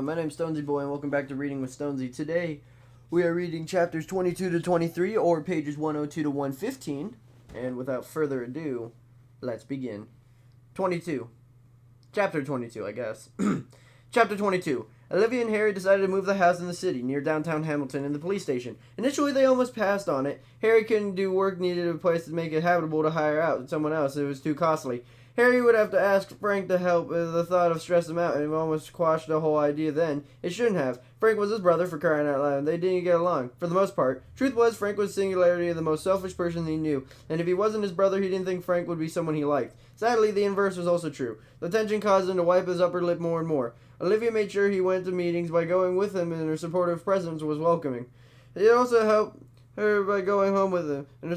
everyone, my name's Stonesy Boy and welcome back to Reading with Stonesy. Today we are reading chapters 22 to 23 or pages 102 to 115. And without further ado, let's begin. 22. Chapter 22, I guess. Chapter 22. Olivia and Harry decided to move the house in the city, near downtown Hamilton and the police station. Initially, they almost passed on it. Harry couldn't do work needed a place to make it habitable to hire out someone else. It was too costly. Harry would have to ask Frank to help. The thought of stressed him out and almost quashed the whole idea then. It shouldn't have. Frank was his brother, for crying out loud, and they didn't get along, for the most part. Truth was, Frank was singularly the most selfish person he knew, and if he wasn't his brother, he didn't think Frank would be someone he liked. Sadly, the inverse was also true. The tension caused him to wipe his upper lip more and more. Olivia made sure he went to meetings by going with him, and her supportive presence was welcoming. It also helped her by going home with him, and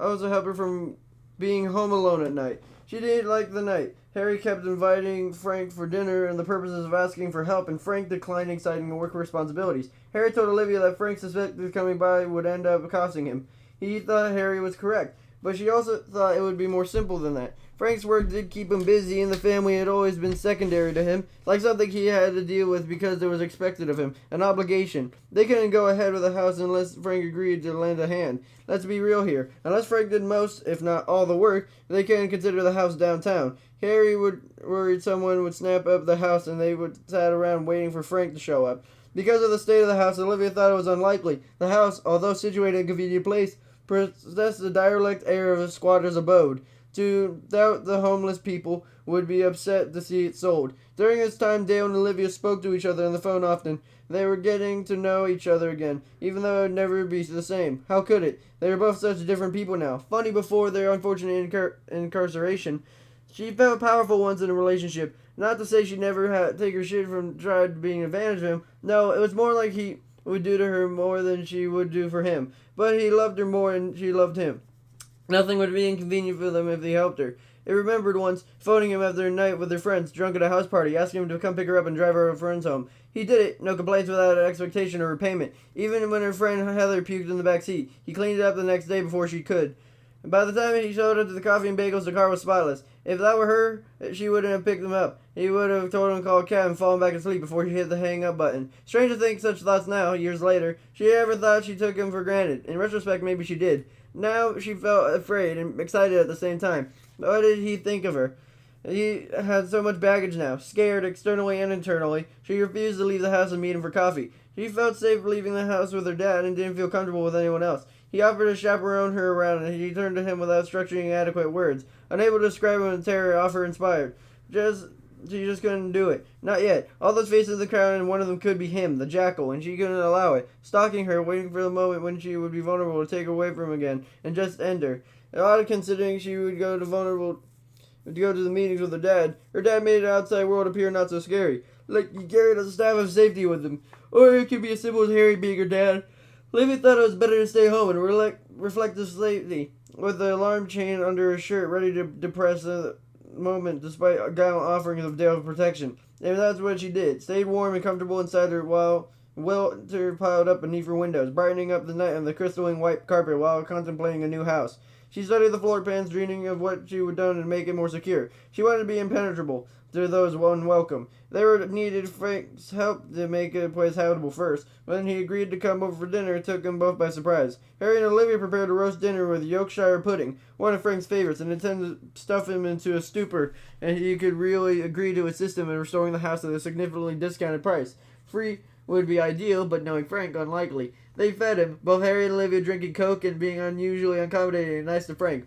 also helped her from being home alone at night. She didn't like the night. Harry kept inviting Frank for dinner and the purposes of asking for help, and Frank declined exciting work responsibilities. Harry told Olivia that Frank suspected coming by would end up costing him. He thought Harry was correct, but she also thought it would be more simple than that. Frank's work did keep him busy, and the family had always been secondary to him, like something he had to deal with because it was expected of him, an obligation. They couldn't go ahead with the house unless Frank agreed to lend a hand. Let's be real here. Unless Frank did most, if not all the work, they couldn't consider the house downtown. Harry would worried someone would snap up the house, and they would sat around waiting for Frank to show up. Because of the state of the house, Olivia thought it was unlikely. The house, although situated in a convenient place, possessed the derelict air of a squatter's abode. To doubt the homeless people would be upset to see it sold. During this time, Dale and Olivia spoke to each other on the phone often. They were getting to know each other again, even though it would never be the same. How could it? They were both such different people now. Funny, before their unfortunate incarceration, she felt powerful once in a relationship. Not to say she never had to take her shit from tried being advantage of him. No, it was more like he would do to her more than she would do for him. But he loved her more and she loved him. Nothing would be inconvenient for them if they helped her. They remembered once phoning him after a night with their friends, drunk at a house party, asking him to come pick her up and drive her friends home. He did it, no complaints without an expectation or repayment. Even when her friend Heather puked in the back seat, he cleaned it up the next day before she could. And by the time he showed up to the coffee and bagels, the car was spotless. If that were her, she wouldn't have picked them up. He would have told him to call a cab and fallen back asleep before he hit the hang up button. Strange to think such thoughts now, years later. She ever thought she took him for granted. In retrospect, maybe she did. Now she felt afraid and excited at the same time. What did he think of her? He had so much baggage now, scared externally and internally. She refused to leave the house and meet him for coffee. She felt safe leaving the house with her dad and didn't feel comfortable with anyone else. He offered to chaperone her around, and he turned to him without structuring adequate words. Unable to describe him in terror, offer inspired. She just couldn't do it. Not yet. All those faces in the crowd, and one of them could be him, the jackal, and she couldn't allow it. Stalking her, waiting for the moment when she would be vulnerable to take her away from him again, and just end her. Odd considering she would go to the meetings with her dad. Her dad made the outside world appear not so scary. Like he carried a staff of safety with him. Or it could be as simple as Harry being her dad. Livy thought it was better to stay home and reflect the safety, with the alarm chain under her shirt, ready to depress the moment despite gallant offerings of Dale's protection. And that's what she did. Stayed warm and comfortable inside her while welter piled up beneath her windows, brightening up the night on the crystalline white carpet while contemplating a new house. She studied the floor plans, dreaming of what she would done to make it more secure. She wanted to be impenetrable to those unwelcome. They were needed Frank's help to make a place habitable first. When he agreed to come over for dinner, it took them both by surprise. Harry and Olivia prepared a roast dinner with Yorkshire pudding, one of Frank's favorites, and intended to stuff him into a stupor, and he could really agree to assist him in restoring the house at a significantly discounted price. Free would be ideal, but knowing Frank, unlikely. They fed him, both Harry and Olivia drinking Coke and being unusually accommodating and nice to Frank.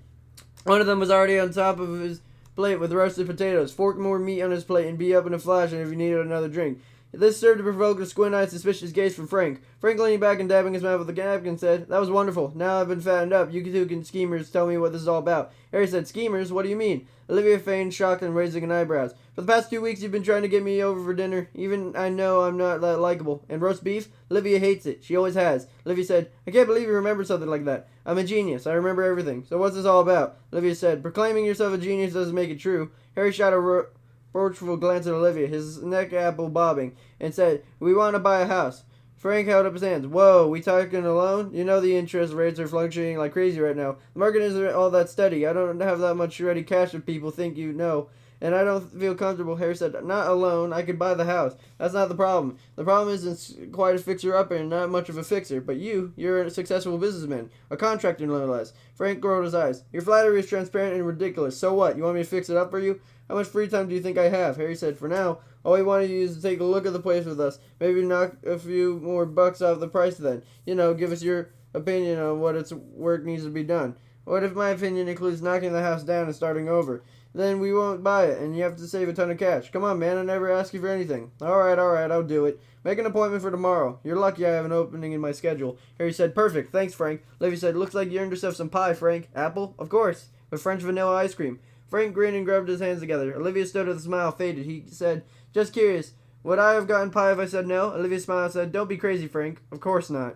One of them was already on top of his plate with roasted potatoes, forked more meat on his plate, and be up in a flash if he needed another drink. This served to provoke a squint-eyed, suspicious gaze from Frank. Frank, leaning back and dabbing his mouth with a napkin, said, "That was wonderful. Now I've been fattened up. You two can schemers tell me what this is all about." Harry said, "Schemers? What do you mean?" Olivia feigned shock and raising an eyebrows. "For the past 2 weeks you've been trying to get me over for dinner. Even I know I'm not that likable. And roast beef? Olivia hates it. She always has." Olivia said, "I can't believe you remember something like that. I'm a genius. I remember everything. So what's this all about?" Olivia said, "Proclaiming yourself a genius doesn't make it true." Harry shot a reproachful glance at Olivia, his neck apple bobbing, and said, "We want to buy a house." Frank held up his hands. "Whoa, we talking a loan? You know the interest rates are fluctuating like crazy right now. The market isn't all that steady. I don't have that much ready cash if people think you know. and I don't feel comfortable. Harry said, not alone. I could buy the house. That's not the problem. The problem isn't quite a fixer-upper and not much of a fixer. But you're a successful businessman. A contractor, no less. Frank rolled his eyes. Your flattery is transparent and ridiculous. So what? You want me to fix it up for you? How much free time do you think I have? Harry said, for now, all we want you is to take a look at the place with us. Maybe knock a few more bucks off the price then. Give us your opinion on what its work needs to be done. What if my opinion includes knocking the house down and starting over? Then we won't buy it, and you have to save a ton of cash. Come on, man, I never ask you for anything. All right, I'll do it. Make an appointment for tomorrow. You're lucky I have an opening in my schedule. Harry said, perfect, thanks, Frank. Olivia said, looks like you earned yourself some pie, Frank. Apple? Of course. With French vanilla ice cream. Frank grinned and rubbed his hands together. Olivia stood with a smile faded. He said, just curious, would I have gotten pie if I said no? Olivia smiled and said, don't be crazy, Frank. Of course not.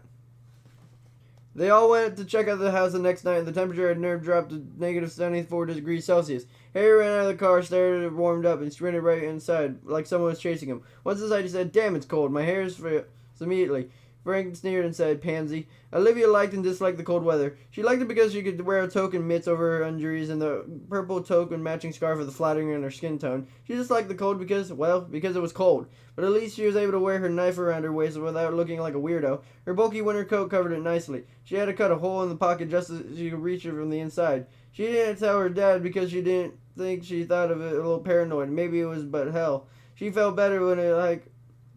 They all went to check out the house the next night, and the temperature had nerve dropped to negative 74 degrees Celsius. Harry ran out of the car, stared at it warmed up, and sprinted right inside, like someone was chasing him. Once inside, he said, damn, it's cold. My hair is froze immediately. Frank sneered and said, pansy. Olivia liked and disliked the cold weather. She liked it because she could wear a token mitts over her injuries and the purple token matching scarf with the flattering in her skin tone. She disliked the cold because it was cold. But at least she was able to wear her knife around her waist without looking like a weirdo. Her bulky winter coat covered it nicely. She had to cut a hole in the pocket just as she could reach it from the inside. She didn't tell her dad because she didn't think she thought of it a little paranoid. Maybe it was but hell. She felt better when it like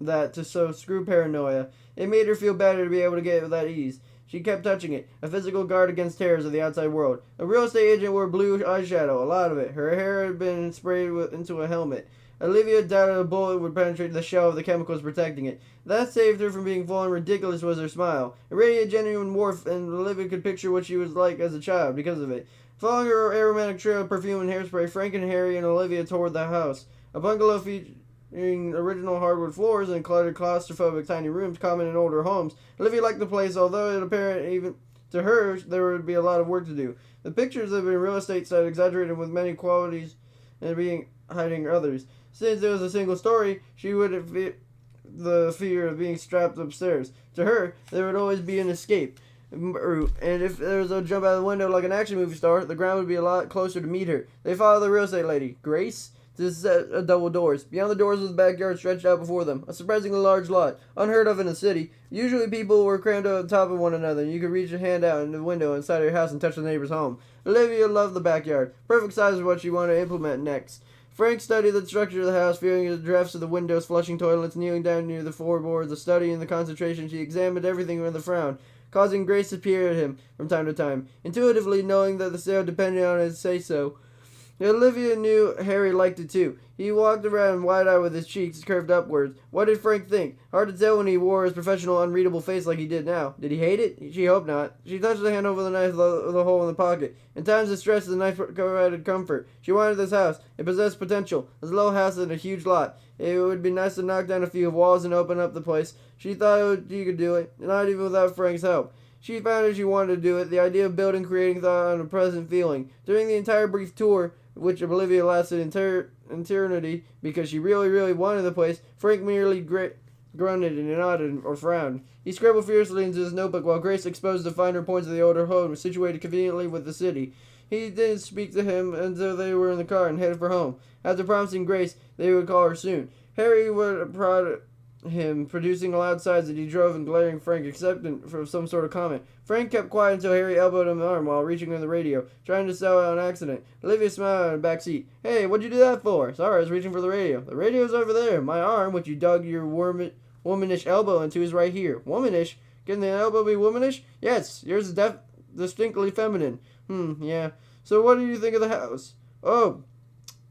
that to so screw paranoia. It made her feel better to be able to get it with that ease. She kept touching it, a physical guard against terrors of the outside world. A real estate agent wore blue eyeshadow, a lot of it. Her hair had been sprayed into a helmet. Olivia doubted a bullet would penetrate the shell of the chemicals protecting it. That saved her from being full and ridiculous was her smile. It radiated genuine warmth, and Olivia could picture what she was like as a child because of it. Following her aromatic trail of perfume and hairspray, Frank and Harry and Olivia toured the house. A bungalow featuring original hardwood floors and cluttered claustrophobic tiny rooms common in older homes. Olivia liked the place, although it apparent even to her there would be a lot of work to do. The pictures of a real estate site exaggerated with many qualities and being hiding others. Since it was a single story, she would have the fear of being strapped upstairs. To her, there would always be an escape route, and if there was a jump out of the window like an action movie star, the ground would be a lot closer to meet her. They followed the real estate lady, Grace, to the set of double doors. Beyond the doors was the backyard stretched out before them, a surprisingly large lot, unheard of in a city. Usually people were crammed on top of one another, and you could reach your hand out in the window inside your house and touch the neighbor's home. Olivia loved the backyard. Perfect size for what she wanted to implement next. Frank studied the structure of the house, feeling the drafts of the windows, flushing toilets, kneeling down near the floorboards, the study and the concentration. She examined everything with a frown, causing Grace to peer at him from time to time, intuitively knowing that the sale depended on his say-so. Olivia knew Harry liked it too. He walked around wide-eyed with his cheeks curved upwards. What did Frank think? Hard to tell when he wore his professional, unreadable face like he did now. Did he hate it? She hoped not. She touched the hand over the knife, the hole in the pocket. In times of stress, the knife provided comfort. She wanted this house. It possessed potential. This little house in a huge lot. It would be nice to knock down a few walls and open up the place. She thought she could do it, not even without Frank's help. She found that she wanted to do it. The idea of building, creating thought on a present feeling. During the entire brief tour, which Olivia lasted eternity because she really, really wanted the place, Frank merely grunted and nodded or frowned. He scribbled fiercely into his notebook while Grace exposed the finer points of the older home, situated conveniently with the city. He didn't speak to him until they were in the car and headed for home. After promising Grace they would call her soon, Harry would prod him, producing loud sighs as he drove and glaring Frank expectant for some sort of comment. Frank kept quiet until Harry elbowed him in the arm while reaching on the radio, trying to sell out an accident. Olivia smiled in the back seat. Hey, what'd you do that for? Sorry, I was reaching for the radio. The radio's over there. My arm, which you dug your womanish elbow into, is right here. Womanish? Can the elbow be womanish? Yes, yours is distinctly feminine. Yeah. So what do you think of the house? Oh,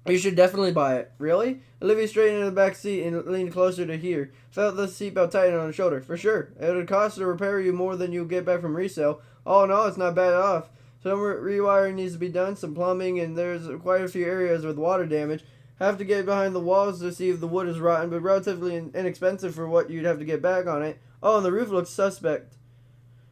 you should definitely buy it. Really? Olivia straightened in the back seat and leaned closer to hear. Felt the seatbelt tighten on her shoulder. For sure. It would cost to repair you more than you'll get back from resale. All in all, it's not bad off. Some rewiring needs to be done, some plumbing, and there's quite a few areas with water damage. Have to get behind the walls to see if the wood is rotten, but relatively inexpensive for what you'd have to get back on it. Oh, and the roof looks suspect.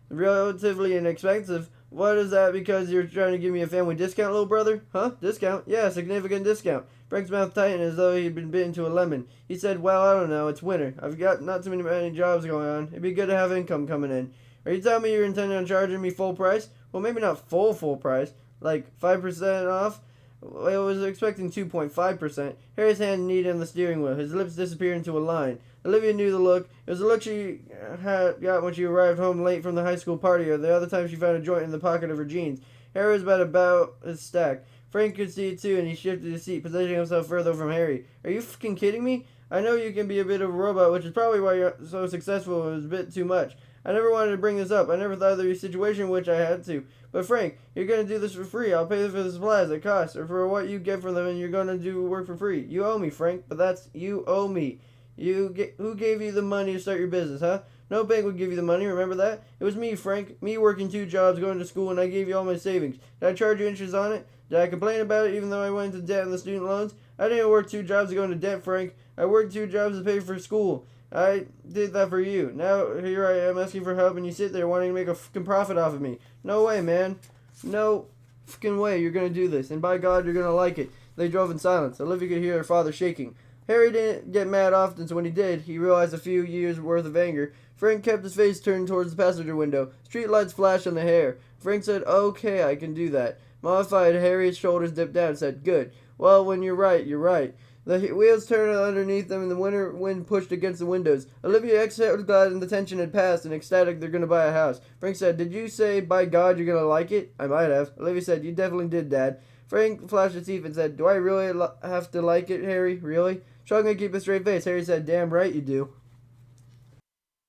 Relatively inexpensive. What is that because you're trying to give me a family discount, little brother? Huh? Discount? Yeah, significant discount. Frank's mouth tightened as though he'd been bitten to a lemon. He said, well, I don't know. It's winter. I've got not too many jobs going on. It'd be good to have income coming in. Are you telling me you're intending on charging me full price? Well, maybe not full price. Like 5% off? I was expecting 2.5%. Harry's hand kneaded on the steering wheel. His lips disappeared into a line. Olivia knew the look. It was the look she had got when she arrived home late from the high school party, or the other time she found a joint in the pocket of her jeans. Harry was about his stack. Frank could see it too, and he shifted his seat, positioning himself further from Harry. Are you fucking kidding me? I know you can be a bit of a robot, which is probably why you're so successful. It was a bit too much. I never wanted to bring this up. I never thought there'd be a situation in which I had to. But Frank, you're going to do this for free. I'll pay for the supplies it costs, or for what you get from them, and you're going to do work for free. You owe me, Frank, but that's, you owe me. Who gave you the money to start your business, huh? No bank would give you the money, remember that? It was me, Frank. Me working 2 jobs, going to school, and I gave you all my savings. Did I charge you interest on it? Did I complain about it even though I went into debt on the student loans? I didn't work 2 jobs to go into debt, Frank. I worked 2 jobs to pay for school. I did that for you. Now here I am asking for help, and you sit there wanting to make a fucking profit off of me. No way, man. No fucking way you're going to do this, and by God, you're going to like it. They drove in silence. Olivia could hear her father shaking. Harry didn't get mad often, so when he did, he realized a few years' worth of anger. Frank kept his face turned towards the passenger window. Street lights flashed on the hair. Frank said, okay, I can do that. Mollified, Harry's shoulders dipped down and said, good. Well, when you're right, you're right. The wheels turned underneath them, and the winter wind pushed against the windows. Olivia exhaled, glad the tension had passed, and ecstatic they're going to buy a house. Frank said, did you say, by God, you're going to like it? I might have. Olivia said, you definitely did, Dad. Frank flashed his teeth and said, do I really have to like it, Harry? Really? Struggling to keep a straight face, Harry said, damn right you do.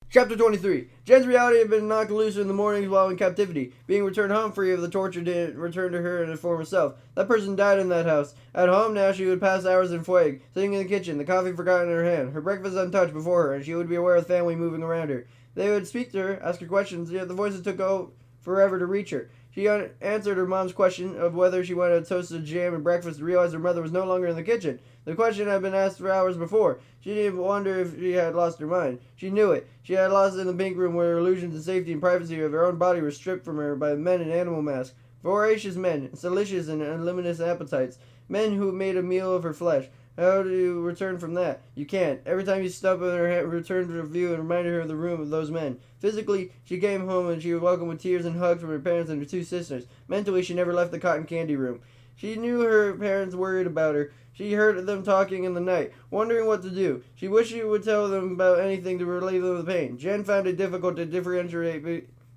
Chapter 23. Jen's reality had been knocked loose in the mornings while in captivity. Being returned home free of the torture didn't return to her in her former self. That person died in that house. At home now, she would pass hours in Fueg, sitting in the kitchen, the coffee forgotten in her hand, her breakfast untouched before her, and she would be aware of the family moving around her. They would speak to her, ask her questions, yet the voices took forever to reach her. She answered her mom's question of whether she wanted a toasted jam and breakfast and realized her mother was no longer in the kitchen. The question had been asked for hours before. She didn't wonder if she had lost her mind. She knew it. She had lost it in the pink room where illusions of safety and privacy of her own body were stripped from her by men in animal masks. Voracious men, delicious and unlimited appetites. Men who made a meal of her flesh. How do you return from that? You can't. Every time you step in her head, returned to view and reminded her of the room of those men. Physically, she came home and she was welcomed with tears and hugs from her parents and her 2 sisters. Mentally, she never left the cotton candy room. She knew her parents worried about her. She heard them talking in the night, wondering what to do. She wished she would tell them about anything to relieve them of the pain. Jen found it difficult to differentiate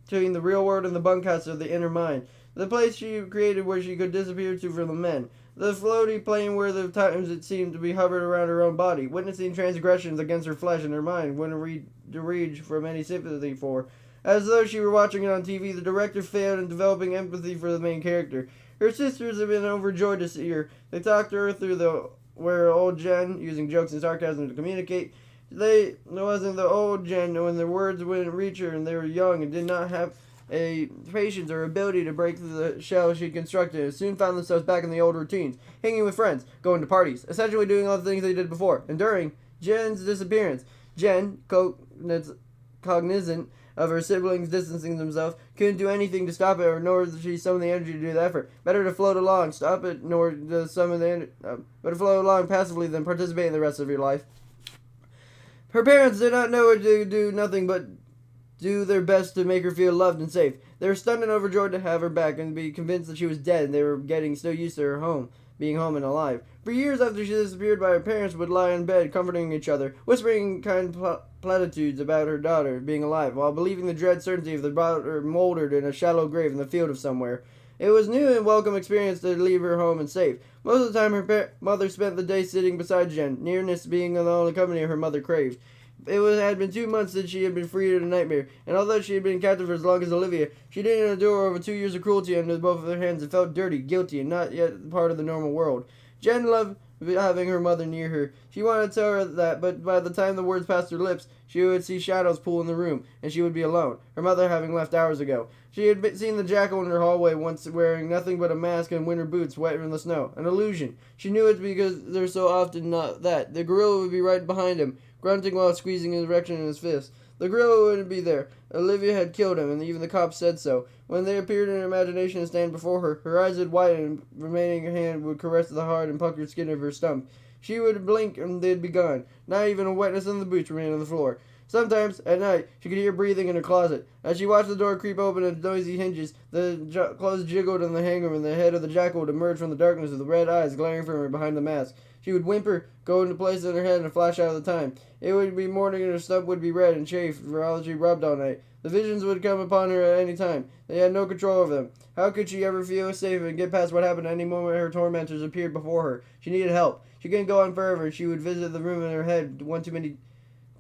between the real world and the bunkhouse of the inner mind. The place she created where she could disappear to from the men. The floaty plane where the times it seemed to be hovered around her own body, witnessing transgressions against her flesh and her mind, wouldn't reach from any sympathy for. As though she were watching it on TV, the director failed in developing empathy for the main character. Her sisters had been overjoyed to see her. They talked to her through where old Jen, using jokes and sarcasm to communicate. It wasn't the old Jen when the words wouldn't reach her and they were young and did not have a patience or ability to break through the shell she constructed, and soon found themselves back in the old routines, hanging with friends, going to parties, essentially doing all the things they did before. And during Jen's disappearance, Jen, cognizant of her siblings distancing themselves, couldn't do anything to stop it, or nor did she summon the energy to do the effort. Better to float along, stop it, nor to summon the better float along passively than participate in the rest of your life. Her parents did not know her to do nothing but do their best to make her feel loved and safe. They were stunned and overjoyed to have her back and be convinced that she was dead, and they were getting so used to her being home and alive. For years after she disappeared, her parents would lie in bed comforting each other, whispering kind platitudes about her daughter being alive, while believing the dread certainty of the daughter mouldered in a shallow grave in the field of somewhere. It was a new and welcome experience to leave her home and safe. Most of the time her mother spent the day sitting beside Jen, nearness being the only company her mother craved. Had been 2 months since she had been freed of the nightmare, and although she had been captive for as long as Olivia, she didn't endure over 2 years of cruelty under both of their hands and felt dirty, guilty, and not yet part of the normal world. Jen loved having her mother near her. She wanted to tell her that, but by the time the words passed her lips, she would see shadows pool in the room, and she would be alone, her mother having left hours ago. She had seen the jackal in her hallway once wearing nothing but a mask and winter boots wet in the snow. An illusion. She knew it because they're so often not that. The gorilla would be right behind him, grunting while squeezing his erection in his fist. The gorilla wouldn't be there. Olivia had killed him, and even the cops said so. When they appeared in her imagination and stand before her, her eyes would widen, and remaining hand would caress the hard and puckered skin of her stump. She would blink, and they'd be gone. Not even a wetness on the boots remained on the floor. Sometimes, at night, she could hear breathing in her closet. As she watched the door creep open and noisy hinges, the clothes jiggled on the hanger, and the head of the jackal would emerge from the darkness with the red eyes glaring from her behind the mask. She would whimper, go into place in her head, and flash out of the time. It would be morning, and her stump would be red and chafed for all she rubbed all night. The visions would come upon her at any time. They had no control over them. How could she ever feel safe and get past what happened at any moment her tormentors appeared before her? She needed help. She couldn't go on forever. She would visit the room in her head one too many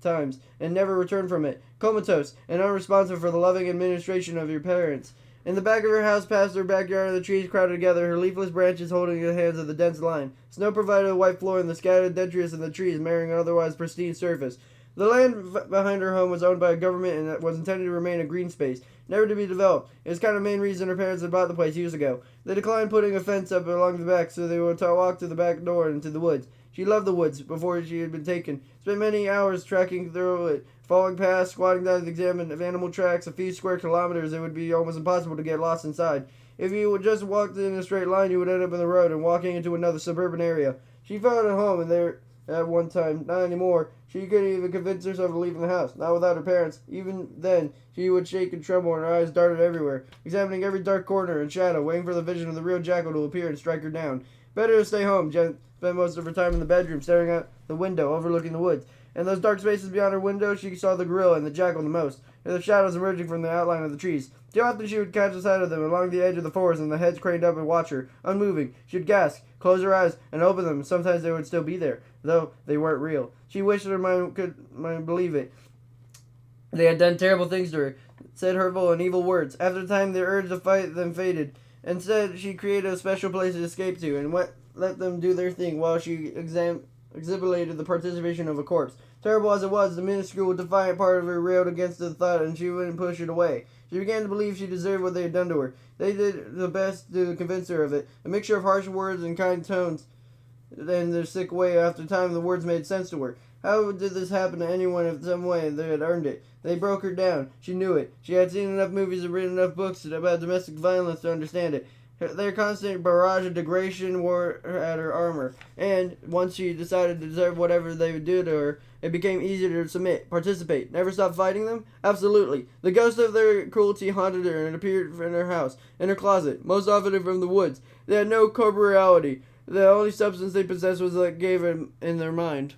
times and never return from it, comatose and unresponsive for the loving administration of your parents. In the back of her house, past her backyard, the trees crowded together, her leafless branches holding the hands of the dense line. Snow provided a white floor, and the scattered detritus in the trees marring an otherwise pristine surface. The land behind her home was owned by a government and was intended to remain a green space, never to be developed. It was kind of the main reason her parents had bought the place years ago. They declined putting a fence up along the back, so they would walk to the back door into the woods. She loved the woods before she had been taken. Spent many hours tracking through it, falling past, squatting down to examine animal tracks. A few square kilometers, it would be almost impossible to get lost inside. If you would just walked in a straight line, you would end up in the road and walking into another suburban area. She felt at home in there at one time. Not anymore. She couldn't even convince herself of leaving the house. Not without her parents. Even then, she would shake and tremble, and her eyes darted everywhere, examining every dark corner and shadow, waiting for the vision of the real jackal to appear and strike her down. Better to stay home. Jen spent most of her time in the bedroom, staring out the window, overlooking the woods. In those dark spaces beyond her window, she saw the gorilla and the jackal the most, and the shadows emerging from the outline of the trees. Too often she would catch a sight of them along the edge of the forest, and the heads craned up and watch her, unmoving. She would gasp, close her eyes, and open them. Sometimes they would still be there, though they weren't real. She wished her mind could believe it. They had done terrible things to her, said hurtful and evil words. After a time, the urge to fight them faded. Instead, she created a special place to escape to, and let them do their thing while she exhibulated the participation of a corpse. Terrible as it was, the minuscule, defiant part of her railed against the thought, and she wouldn't push it away. She began to believe she deserved what they had done to her. They did the best to convince her of it. A mixture of harsh words and kind tones, and their sick way. After time, the words made sense to her. How did this happen to anyone in some way they had earned it? They broke her down. She knew it. She had seen enough movies and written enough books about domestic violence to understand it. Their constant barrage of degradation wore at her armor, and once she decided to deserve whatever they would do to her, it became easier to submit, participate, never stop fighting them? Absolutely. The ghost of their cruelty haunted her and appeared in her house, in her closet, most often from the woods. They had no corporeality. The only substance they possessed was what gave them in their mind.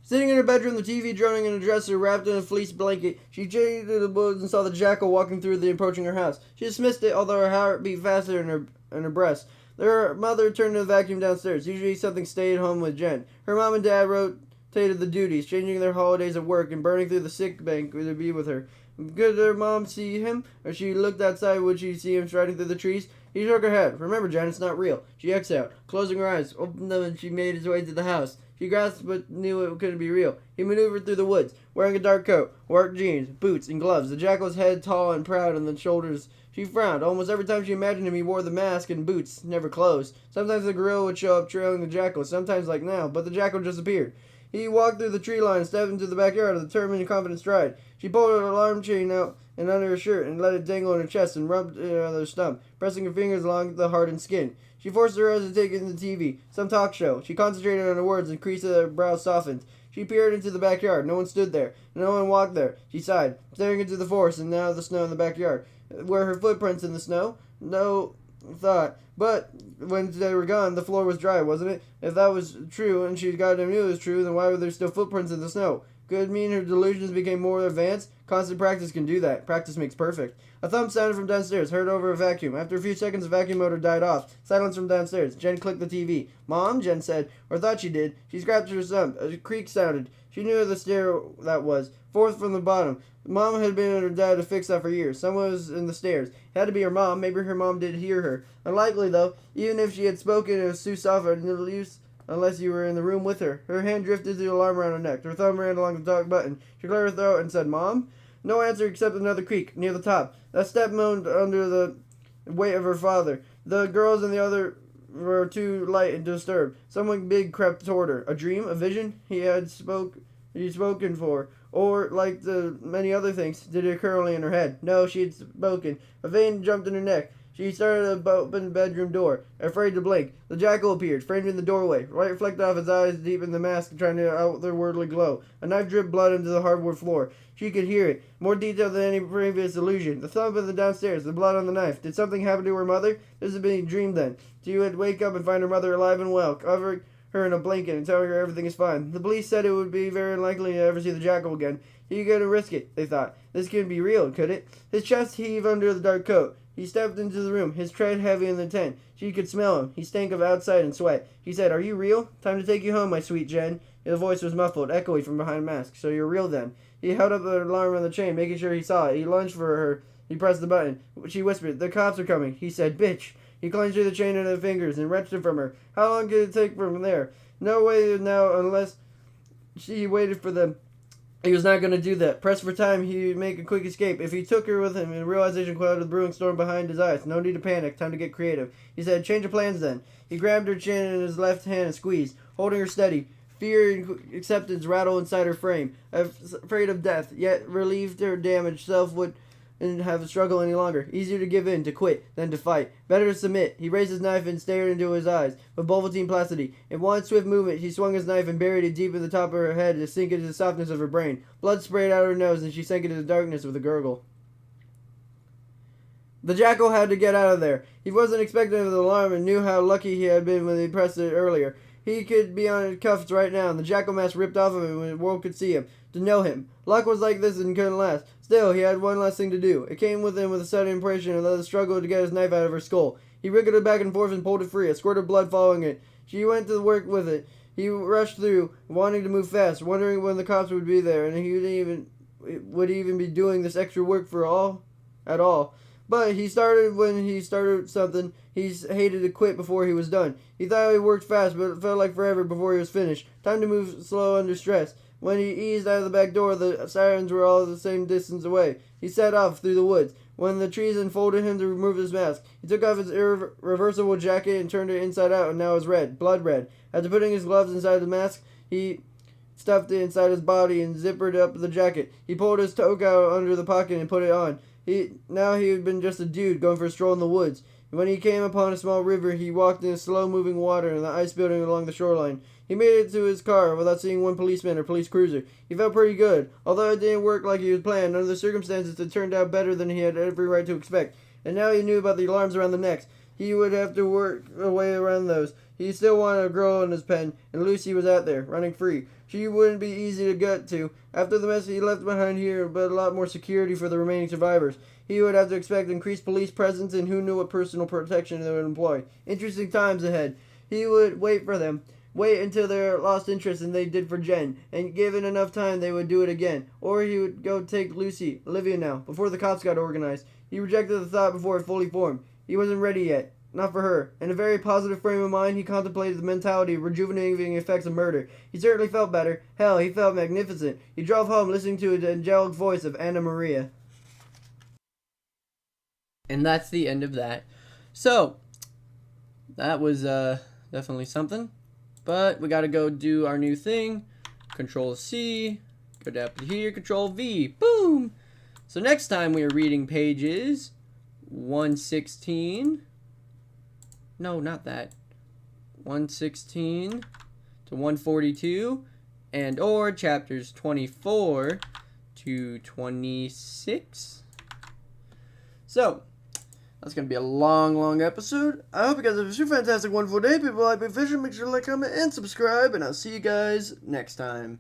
Sitting in her bedroom, the TV droning in a dresser, wrapped in a fleece blanket, she changed to the woods and saw the jackal walking through the approaching her house. She dismissed it, although her heart beat faster in her breast. Her mother turned to the vacuum downstairs. Usually something stayed home with Jen. Her mom and dad rotated the duties, changing their holidays at work and burning through the sick bank to be with her. Could her mom see him? As she looked outside, would she see him striding through the trees? He shook her head. Remember, Jen, it's not real. She exhaled, closing her eyes, opened them, and she made his way to the house. She grasped but knew it couldn't be real. He maneuvered through the woods, wearing a dark coat, work jeans, boots, and gloves, the jackal's head tall and proud on the shoulders. She frowned. Almost every time she imagined him, he wore the mask and boots, never closed. Sometimes the gorilla would show up trailing the jackal, sometimes like now, but the jackal disappeared. He walked through the tree line and stepped into the backyard with a determined and confident stride. She pulled her alarm chain out and under her shirt and let it dangle in her chest and rubbed it on her stump, pressing her fingers along the hardened skin. She forced her eyes to take in the TV, some talk show. She concentrated on her words and creased her brow softened. She peered into the backyard. No one stood there. No one walked there. She sighed, staring into the forest and now the snow in the backyard. Were her footprints in the snow? No thought. But when they were gone, the floor was dry, wasn't it? If that was true, and she goddamn knew it was true, then why were there still footprints in the snow? Could it mean her delusions became more advanced? Constant practice can do that. Practice makes perfect. A thump sounded from downstairs, heard over a vacuum. After a few seconds, the vacuum motor died off. Silence from downstairs. Jen clicked the TV. Mom, Jen said, or thought she did. She scratched her thumb. A creak sounded. She knew the stair that was. Fourth from the bottom. Mom had been at her dad to fix that for years. Someone was in the stairs. It had to be her mom. Maybe her mom did hear her. Unlikely, though. Even if she had spoken, it was too soft and no use unless you were in the room with her. Her hand drifted to the alarm around her neck. Her thumb ran along the talk button. She cleared her throat and said, Mom? No answer except another creak near the top. That step moaned under the weight of her father. The girls and the other were too light and disturbed. Someone big crept toward her. A dream? A vision? He'd spoken for. Or, like the many other things, did it occur only in her head? No, she had spoken. A vein jumped in her neck. She started to open the bedroom door, afraid to blink. The jackal appeared, framed in the doorway. Light reflected off his eyes deep in the mask, trying to outwardly glow. A knife dripped blood into the hardwood floor. She could hear it, more detailed than any previous illusion. The thump of the downstairs, the blood on the knife. Did something happen to her mother? This had been a dream then. She would wake up and find her mother alive and well, covering her in a blanket and telling her everything is fine. The police said it would be very unlikely to ever see the jackal again. You gotta risk it, they thought. This couldn't be real, could it? His chest heaved under the dark coat. He stepped into the room, his tread heavy in the tent. She could smell him. He stank of outside and sweat. He said, "Are you real? Time to take you home, my sweet Jen." His voice was muffled, echoing from behind a mask. "So you're real then?" He held up the alarm on the chain, making sure he saw it. He lunged for her. He pressed the button. She whispered, "The cops are coming." He said, "Bitch." He clutched through the chain into the fingers and wrenched it from her. How long could it take from there? No way now unless she waited for them. He was not going to do that. Pressed for time, he would make a quick escape. If he took her with him, and realization clouded the brewing storm behind his eyes. No need to panic. Time to get creative. He said, "Change of plans then." He grabbed her chin in his left hand and squeezed, holding her steady. Fear and acceptance rattled inside her frame. Afraid of death, yet relieved her damaged self would and have to struggle any longer. Easier to give in, to quit, than to fight. Better to submit. He raised his knife and stared into his eyes with Bulvatine placidity. In one swift movement, he swung his knife and buried it deep in the top of her head to sink into the softness of her brain. Blood sprayed out her nose, and she sank into the darkness with a gurgle. The jackal had to get out of there. He wasn't expecting the alarm and knew how lucky he had been when he pressed it earlier. He could be on his cuffs right now, and the jackal mask ripped off of him when the world could see him. To know him. Luck was like this and couldn't last. Still, he had one last thing to do. It came with him with a sudden impression and the struggle to get his knife out of her skull. He wriggled it back and forth and pulled it free, a squirt of blood following it. She went to work with it. He rushed through, wanting to move fast, wondering when the cops would be there, and he would even be doing this extra work at all. But when he started something, he hated to quit before he was done. He thought he worked fast, but it felt like forever before he was finished. Time to move slow under stress. When he eased out of the back door, the sirens were all the same distance away. He set off through the woods. When the trees enfolded him to remove his mask, he took off his irreversible jacket and turned it inside out, and now it was red, blood red. After putting his gloves inside the mask, he stuffed it inside his body and zippered up the jacket. He pulled his toque out under the pocket and put it on. Now he had been just a dude going for a stroll in the woods. When he came upon a small river, he walked in slow-moving water and the ice building along the shoreline. He made it to his car without seeing one policeman or police cruiser. He felt pretty good. Although it didn't work like he had planned, under the circumstances it turned out better than he had every right to expect. And now he knew about the alarms around the necks. He would have to work a way around those. He still wanted a girl in his pen, and Lucy was out there, running free. She wouldn't be easy to get to. After the mess he left behind here, but a lot more security for the remaining survivors. He would have to expect increased police presence, and who knew what personal protection they would employ. Interesting times ahead. He would wait for them. Wait until they lost interest and they did for Jen, and given enough time they would do it again. Or he would go take Lucy, Olivia now, before the cops got organized. He rejected the thought before it fully formed. He wasn't ready yet. Not for her. In a very positive frame of mind, he contemplated the mentality of rejuvenating effects of murder. He certainly felt better. Hell, he felt magnificent. He drove home listening to the angelic voice of Anna Maria. And that's the end of that. So, that was definitely something. But we gotta go do our new thing. Control C. Go down to here. Control V. Boom! So next time we are reading pages 116. No, not that. 116 to 142. And or chapters 24 to 26. So, that's going to be a long episode. I hope you guys have a super fantastic, wonderful day. People like me fishing. Make sure to like, comment, and subscribe. And I'll see you guys next time.